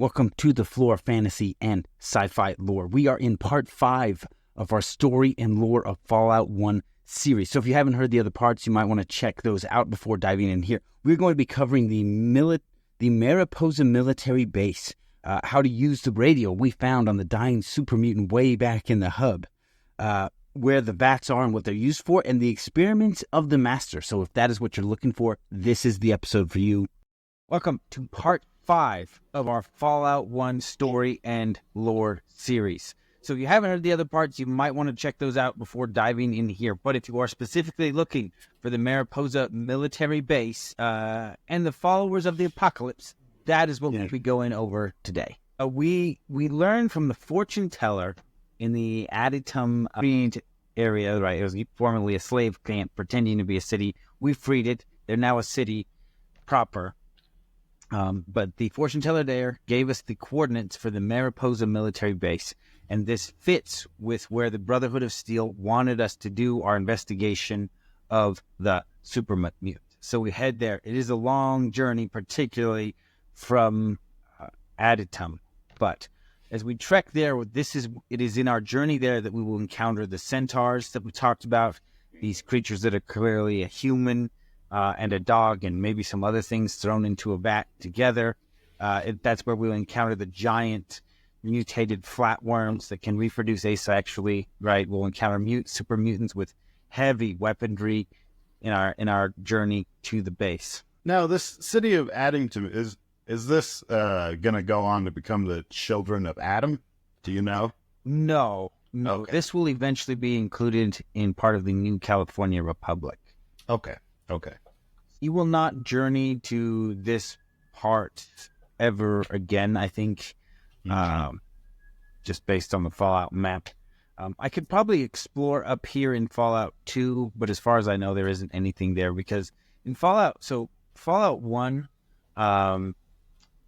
Welcome to the FLORE Fantasy and Sci-Fi Lore. We are in part 5 of our story and lore of Fallout 1 series. So if you haven't heard the other parts, you might want to check those out before diving in here. We're going to be covering the Mariposa Military Base, how to use the radio we found on the dying Super Mutant way back in the hub, where the vats are and what they're used for, and the experiments of the Master. So if that is what you're looking for, this is the episode for you. Welcome to part 5 of our Fallout 1 story and lore series. So if you haven't heard the other parts, you might want to check those out before diving in here. But if you are specifically looking for the Mariposa Military Base and the followers of the apocalypse, that is what we'll be going over today. We learned from the fortune teller in the Aditum area, right? It was formerly a slave camp pretending to be a city. We freed it. They're now a city proper. But the fortune teller there gave us the coordinates for the Mariposa Military Base, and this fits with where the Brotherhood of Steel wanted us to do our investigation of the Super Mutant. So we head there. It is a long journey, particularly from Aditum, but as we trek there, it is in our journey there that we will encounter the centaurs that we talked about, these creatures that are clearly a human and a dog and maybe some other things thrown into a vat together. That's where we'll encounter the giant mutated flatworms that can reproduce asexually, right? We'll encounter super mutants with heavy weaponry in our journey to the base. Now, this city of Addington, is this going to go on to become the children of Adam? Do you know? No. Okay. This will eventually be included in part of the New California Republic. Okay. You will not journey to this part ever again, I think, just based on the Fallout map. I could probably explore up here in Fallout 2, but as far as I know, there isn't anything there because in Fallout 1,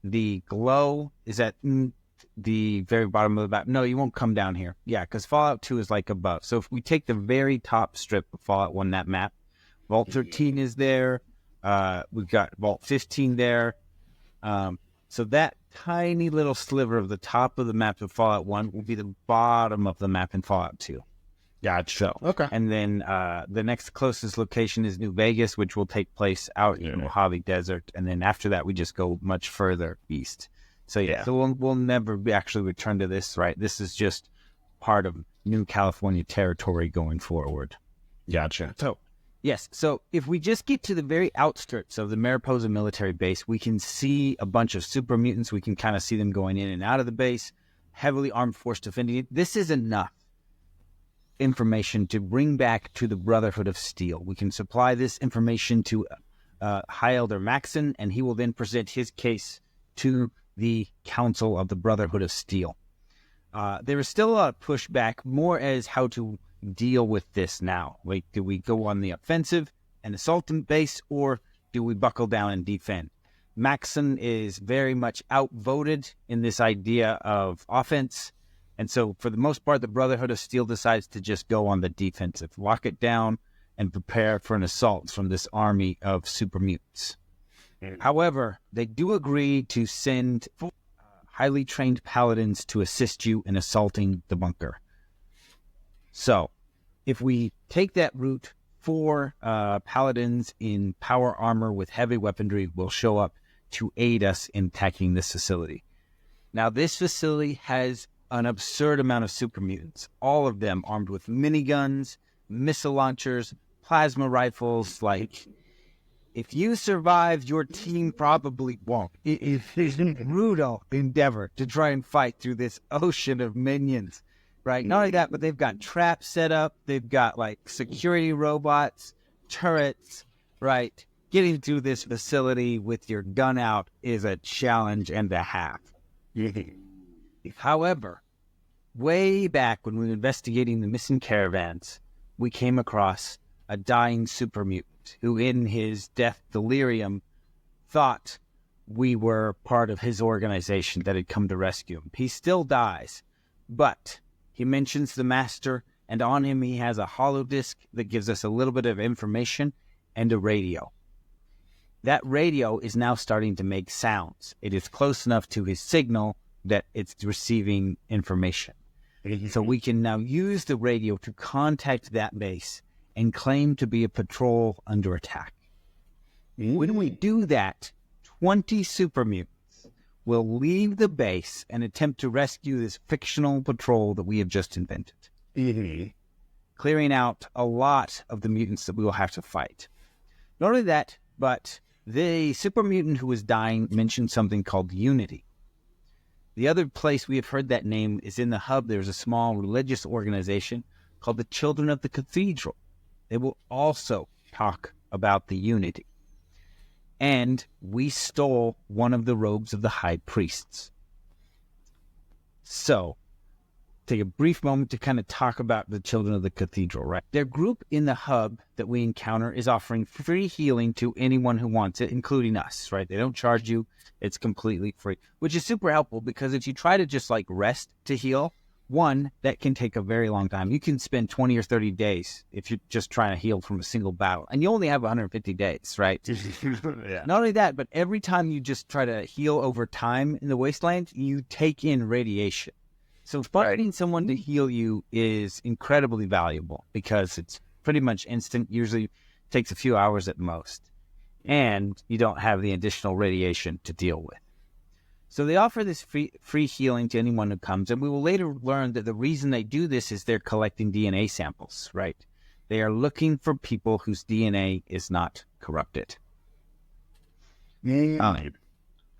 the glow is at the very bottom of the map. No, you won't come down here. Yeah, because Fallout 2 is like above. So if we take the very top strip of Fallout 1, that map, Vault 13 is there. We've got Vault 15 there. So that tiny little sliver of the top of the map of Fallout 1 will be the bottom of the map in Fallout 2. Gotcha. So, okay. And then the next closest location is New Vegas, which will take place out in the Mojave Desert. And then after that, we just go much further east. So, so we'll never actually return to this, right? This is just part of New California territory going forward. Gotcha. Yes, so if we just get to the very outskirts of the Mariposa Military Base, we can see a bunch of super mutants. We can kind of see them going in and out of the base, heavily armed force defending it. This is enough information to bring back to the Brotherhood of Steel. We can supply this information to High Elder Maxon, and he will then present his case to the Council of the Brotherhood of Steel. There is still a lot of pushback, more as how to deal with this now. Like, do we go on the offensive and assault the base, or do we buckle down and defend? Maxon is very much outvoted in this idea of offense, and so for the most part, the Brotherhood of Steel decides to just go on the defensive, lock it down, and prepare for an assault from this army of super mutants. However, they do agree to send highly trained paladins to assist you in assaulting the bunker. So, if we take that route, 4 paladins in power armor with heavy weaponry will show up to aid us in attacking this facility. Now, this facility has an absurd amount of super mutants, all of them armed with miniguns, missile launchers, plasma rifles. Like, if you survive, your team probably won't. It is a brutal endeavor to try and fight through this ocean of minions. Right. Not only that, but they've got traps set up. They've got like security robots, turrets, right? Getting through this facility with your gun out is a challenge and a half. However, way back when we were investigating the missing caravans, we came across a dying super mutant who in his death delirium thought we were part of his organization that had come to rescue him. He still dies, but he mentions the Master, and on him he has a hollow disk that gives us a little bit of information and a radio. that radio is now starting to make sounds. It is close enough to his signal that it's receiving information. So we can now use the radio to contact that base and claim to be a patrol under attack. When we do that, 20 super mutants will leave the base and attempt to rescue this fictional patrol that we have just invented, clearing out a lot of the mutants that we will have to fight. Not only that, but the super mutant who was dying mentioned something called unity. The other place we have heard that name is in the hub. There's a small religious organization called the Children of the Cathedral. They will also talk about the unity. And we stole one of the robes of the high priests. So, take a brief moment to kind of talk about the Children of the Cathedral, right? Their group in the hub that we encounter is offering free healing to anyone who wants it, including us, right? They don't charge you. It's completely free, which is super helpful because if you try to just like rest to heal, one, that can take a very long time. You can spend 20 or 30 days if you're just trying to heal from a single battle. And you only have 150 days, right? Yeah. Not only that, but every time you just try to heal over time in the wasteland, you take in radiation. So finding someone to heal you is incredibly valuable because it's pretty much instant. Usually takes a few hours at most. And you don't have the additional radiation to deal with. So they offer this free healing to anyone who comes, and we will later learn that the reason they do this is they're collecting DNA samples, right? They are looking for people whose DNA is not corrupted. And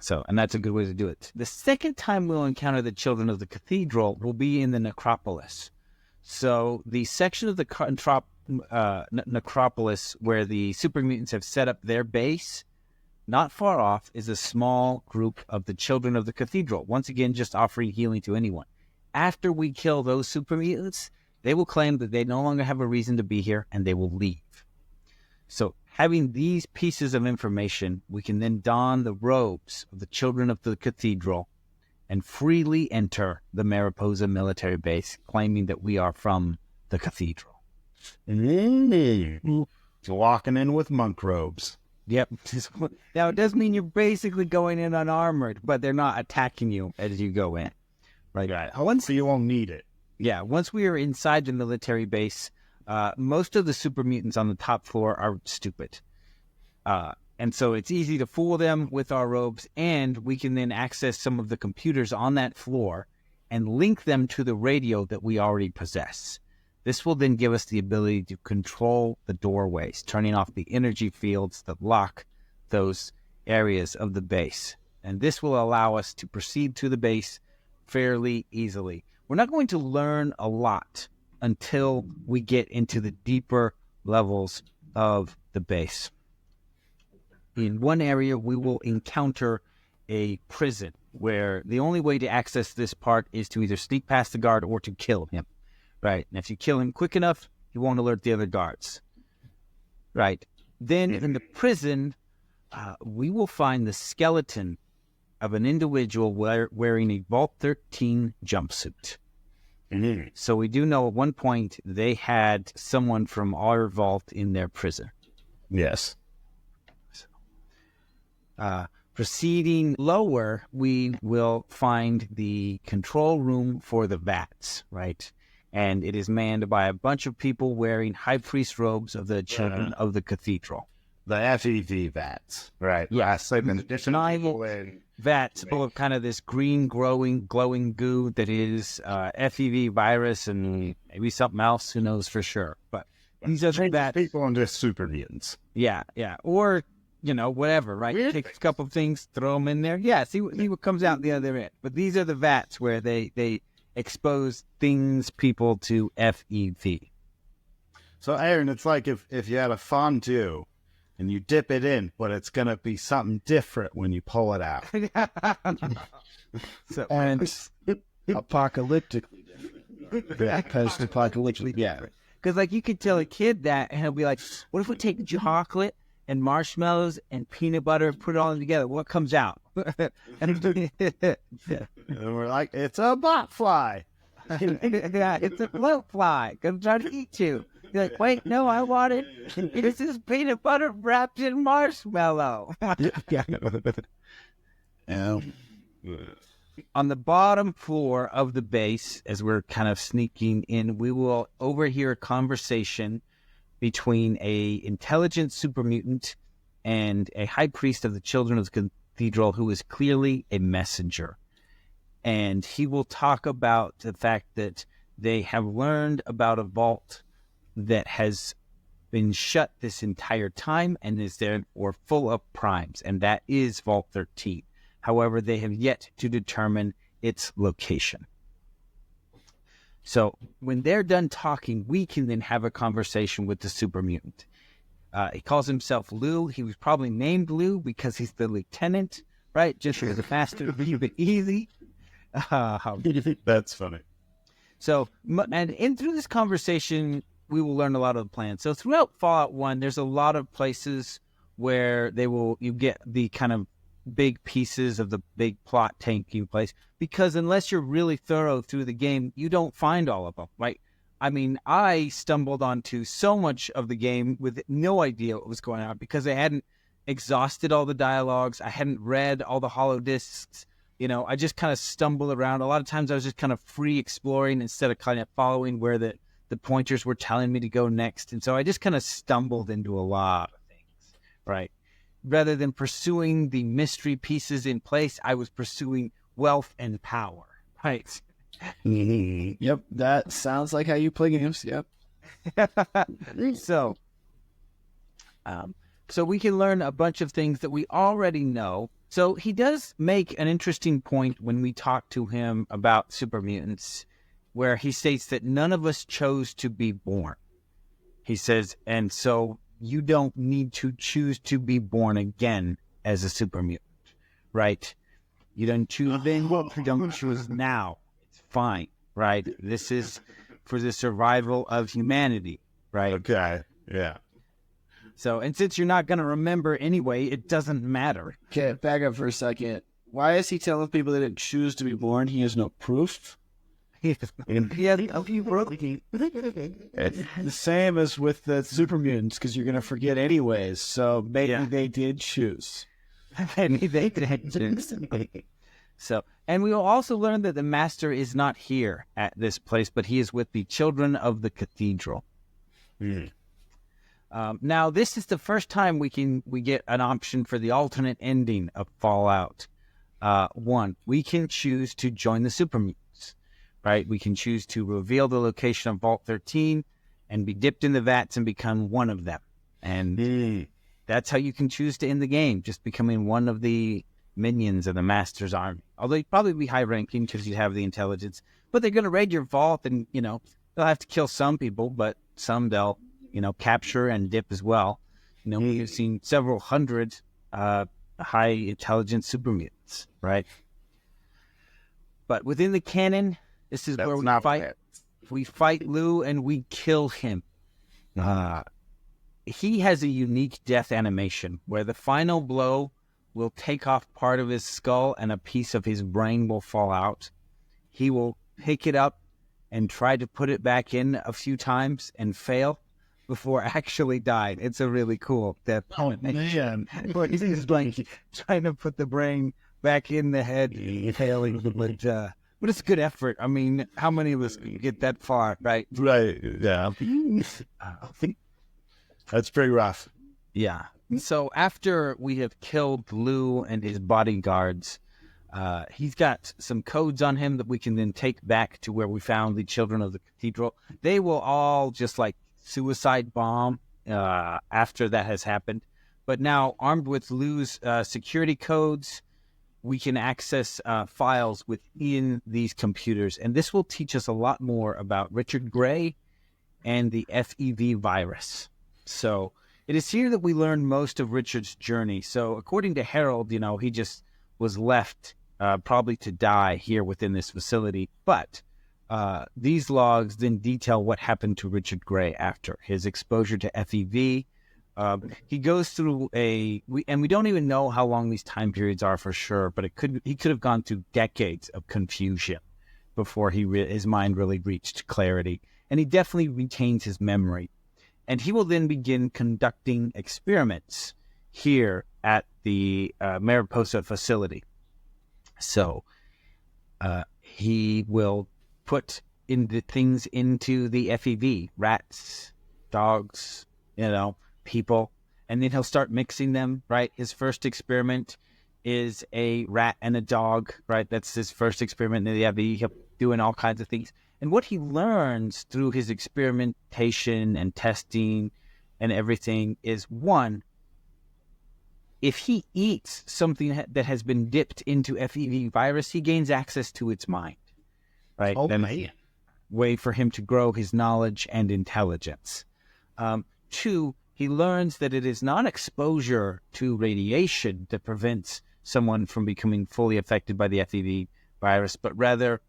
that's a good way to do it. The second time we'll encounter the Children of the Cathedral will be in the necropolis. So the section of the necropolis where the super mutants have set up their base, not far off is a small group of the Children of the Cathedral, once again just offering healing to anyone. After we kill those super mutants, they will claim that they no longer have a reason to be here, and they will leave. So having these pieces of information, we can then don the robes of the Children of the Cathedral and freely enter the Mariposa Military Base, claiming that we are from the cathedral. Walking in with monk robes. Yep. Now, it does mean you're basically going in unarmored, but they're not attacking you as you go in. Right. So you won't need it. Yeah. Once we are inside the military base, most of the super mutants on the top floor are stupid. And so it's easy to fool them with our robes, and we can then access some of the computers on that floor and link them to the radio that we already possess. This will then give us the ability to control the doorways, turning off the energy fields that lock those areas of the base. And this will allow us to proceed to the base fairly easily. We're not going to learn a lot until we get into the deeper levels of the base. In one area, we will encounter a prison where the only way to access this part is to either sneak past the guard or to kill him. Right. And if you kill him quick enough, he won't alert the other guards. Right. Then in the prison, we will find the skeleton of an individual wearing a Vault 13 jumpsuit. So we do know at one point they had someone from our vault in their prison. Yes. Proceeding lower, we will find the control room for the vats, right? And it is manned by a bunch of people wearing high priest robes of the Children of the Cathedral. The FEV vats, right? Yes. Vats full of kind of this green, glowing goo that is FEV virus and maybe something else. Who knows for sure? But these are the vats. People into super mutants. Yeah. Or, whatever, right? Weird Take a couple of things, throw them in there. Yeah, see what comes out the other end. But these are the vats where they expose things, people to FEV. So, Aaron, it's like if you had a fondue and you dip it in, but it's going to be something different when you pull it out. So, and apocalyptically different. Post-apocalyptically different. Because, you could tell a kid that, and he'll be like, what if we take chocolate and marshmallows and peanut butter and put it all together? What comes out? And we're like, it's a bot fly. Yeah, it's a bloat fly. Gonna try to eat you. You're like, wait, no, I want it. This is peanut butter wrapped in marshmallow. Yeah. On the bottom floor of the base, as we're kind of sneaking in, we will overhear a conversation between a intelligent super mutant and a high priest of the children of the cathedral who is clearly a messenger. And he will talk about the fact that they have learned about a vault that has been shut this entire time and is therefore full of primes, and that is Vault 13. However, they have yet to determine its location. So when they're done talking, we can then have a conversation with the super mutant. He calls himself Lou. He was probably named Lou because he's the lieutenant, right? Just as a master, keep it easy. That's funny. So, and in through this conversation, we will learn a lot of the plans. So throughout Fallout 1, there's a lot of places where you get the kind of big pieces of the big plot taking place, because unless you're really thorough through the game, you don't find all of them, right? I mean, I stumbled onto so much of the game with no idea what was going on because I hadn't exhausted all the dialogues. I hadn't read all the holodiscs. I just kind of stumbled around. A lot of times I was just kind of free exploring instead of kind of following where the pointers were telling me to go next. And so I just kind of stumbled into a lot of things, right? Rather than pursuing the mystery pieces in place, I was pursuing wealth and power, right? Yep, that sounds like how you play games. Yep. So we can learn a bunch of things that we already know. So he does make an interesting point when we talk to him about super mutants, where he states that none of us chose to be born. He says, and so you don't need to choose to be born again as a super mutant, right? You don't choose then, you don't choose now. It's fine, right? This is for the survival of humanity, right? Okay, yeah. So, and since you're not going to remember anyway, it doesn't matter. Okay, back up for a second. Why is he telling people they didn't choose to be born? He has no proof. The same as with the super mutants, because you're going to forget anyways. So maybe they did choose. Maybe they did choose. So, and we will also learn that the master is not here at this place, but he is with the children of the cathedral. Now, this is the first time we get an option for the alternate ending of Fallout 1. We can choose to join the super mutants. Right, we can choose to reveal the location of Vault 13 and be dipped in the vats and become one of them. And that's how you can choose to end the game, just becoming one of the minions of the Master's army. Although you'd probably be high-ranking because you have the intelligence. But they're going to raid your vault and, they'll have to kill some people, but some they'll, capture and dip as well. We've seen several hundred high-intelligence super mutants, right? But within the canon, this is where we fight. Bad. We fight Lou and we kill him. He has a unique death animation where the final blow will take off part of his skull and a piece of his brain will fall out. He will pick it up and try to put it back in a few times and fail before actually dying. It's a really cool death animation. He's like trying to put the brain back in the head, failing, but it's a good effort. I mean, how many of us get that far, right? Right, yeah. That's pretty rough. Yeah. So after we have killed Lou and his bodyguards, he's got some codes on him that we can then take back to where we found the children of the cathedral. They will all just like suicide bomb after that has happened. But now, armed with Lou's security codes, we can access files within these computers. And this will teach us a lot more about Richard Gray and the FEV virus. So it is here that we learn most of Richard's journey. So according to Harold, he just was left probably to die here within this facility. But these logs then detail what happened to Richard Gray after his exposure to FEV. He goes through we don't even know how long these time periods are for sure, but he could have gone through decades of confusion before his mind really reached clarity. And he definitely retains his memory And he will then begin conducting experiments here at the Mariposa facility. So he will put things into the FEV, rats, dogs, people, and then he'll start mixing them, right? His first experiment is a rat and a dog, right? That's his first experiment in the FEV. He'll doing all kinds of things. And what he learns through his experimentation and testing and everything is, one, if he eats something that has been dipped into FEV virus, he gains access to its mind, right? Oh, man. Way for him to grow his knowledge and intelligence. Two, he learns that it is not exposure to radiation that prevents someone from becoming fully affected by the FEV virus, but rather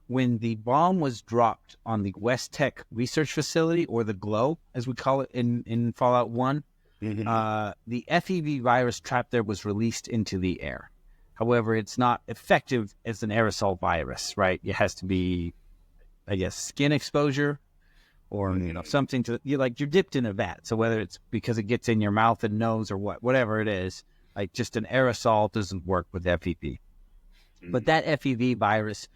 when the bomb was dropped on the West Tech research facility, or the GLOW, as we call it in Fallout 1, the FEV virus trapped there was released into the air. However, it's not effective as an aerosol virus, right? It has to be, I guess, skin exposure or something to you're dipped in a vat. So whether it's because it gets in your mouth and nose or whatever it is, like just an aerosol doesn't work with FEV. But that FEV virus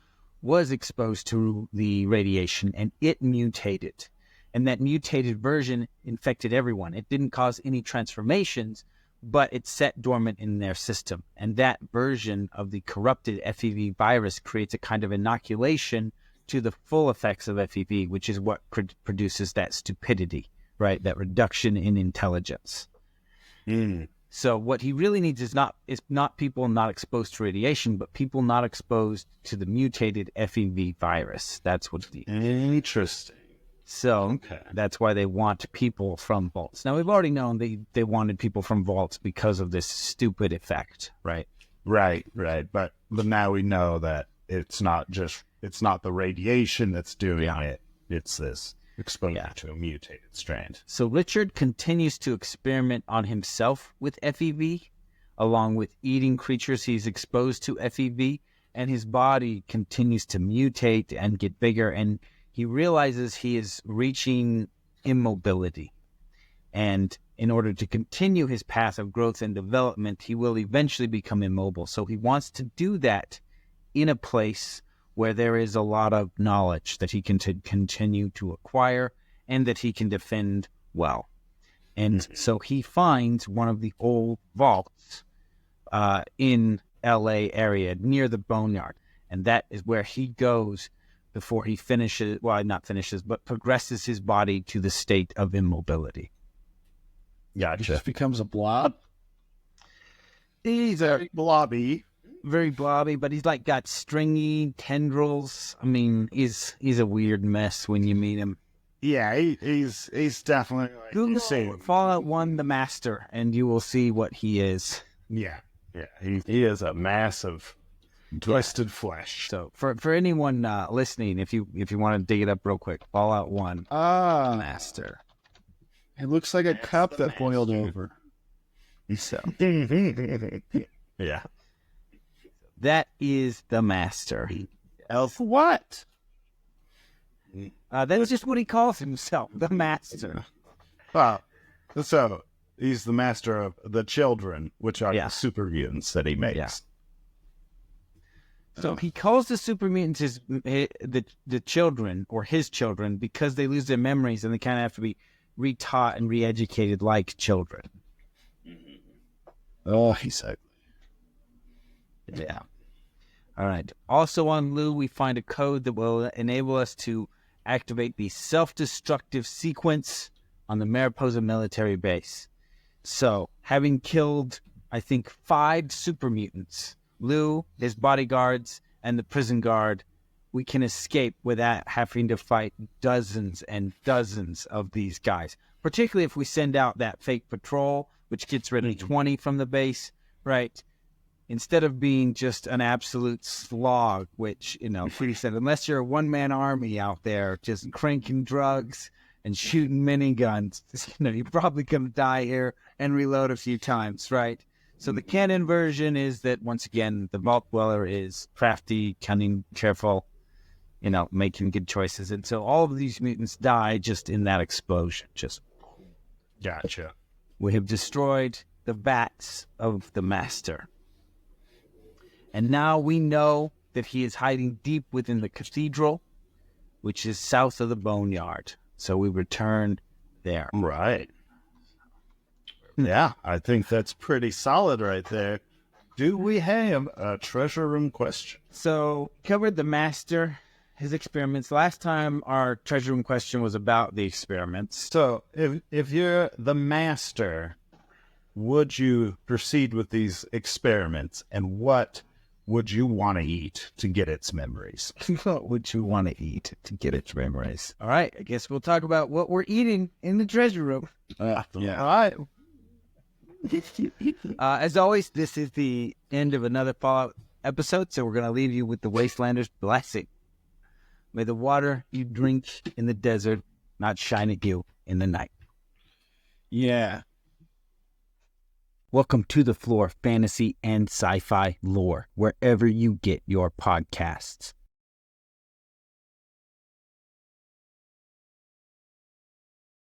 was exposed to the radiation and it mutated. And that mutated version infected everyone. It didn't cause any transformations, but it set dormant in their system. And that version of the corrupted FEV virus creates a kind of inoculation to the full effects of FEV, which is what produces that stupidity, right? That reduction in intelligence. So what he really needs is not people not exposed to radiation, but people not exposed to the mutated FEV virus. That's what he needs. Interesting. So that's why they want people from vaults. Now, we've already known they wanted people from vaults because of this stupid effect, right? Right. But now we know that it's not the radiation that's doing it. It's this exposure to a mutated strand. So Richard continues to experiment on himself with FEV, along with eating creatures he's exposed to FEV, and his body continues to mutate and get bigger, and he realizes he is reaching immobility. And in order to continue his path of growth and development, he will eventually become immobile. So he wants to do that in a place where there is a lot of knowledge that he can continue to acquire and that he can defend well. And so he finds one of the old vaults in LA area near the Boneyard. And that is where he goes before he progresses his body to the state of immobility. Gotcha. He just becomes a blob? He's a blobby. Very blobby, but he's got stringy tendrils. I mean, he's a weird mess when you meet him. Yeah, he's definitely Google Fallout 1 the Master, and you will see what he is. Yeah. He is a mass of twisted flesh. So for anyone listening, if you want to dig it up real quick, Fallout 1 Master. It looks like a cup that boiled over. So yeah. That is the Master. Of what? That's just what he calls himself, the Master. Well, so he's the master of the children, which are the super mutants that he makes. Yeah. So he calls the super mutants the children, or his children, because they lose their memories and they kind of have to be retaught and re-educated like children. Oh, he's ugly. Yeah. All right. Also on Lou, we find a code that will enable us to activate the self-destructive sequence on the Mariposa Military Base. So, having killed, I think, 5 super mutants, Lou, his bodyguards, and the prison guard, we can escape without having to fight dozens and dozens of these guys. Particularly if we send out that fake patrol, which gets rid of 20 from the base, right? Instead of being just an absolute slog, which, he said, unless you're a one-man army out there just cranking drugs and shooting miniguns, you're probably going to die here and reload a few times, right? So the canon version is that, once again, the Vault Dweller is crafty, cunning, careful, making good choices. And so all of these mutants die just in that explosion. Just Gotcha. We have destroyed the vats of the Master. And now we know that he is hiding deep within the cathedral, which is south of the boneyard. So we return there. Right. Yeah, I think that's pretty solid right there. Do we have a treasure room question? So, covered the Master, his experiments. Last time our treasure room question was about the experiments. So, if you're the Master, would you proceed with these experiments, and what would you want to eat to get its memories? What would you want to eat to get its memories? All right, I guess we'll talk about what we're eating in the treasure room. Yeah. All right. As always, this is the end of another Fallout episode, so we're going to leave you with the Wastelander's blessing. May the water you drink in the desert not shine at you in the night. Yeah. Welcome to the FLORE Fantasy and Sci-Fi Lore, wherever you get your podcasts.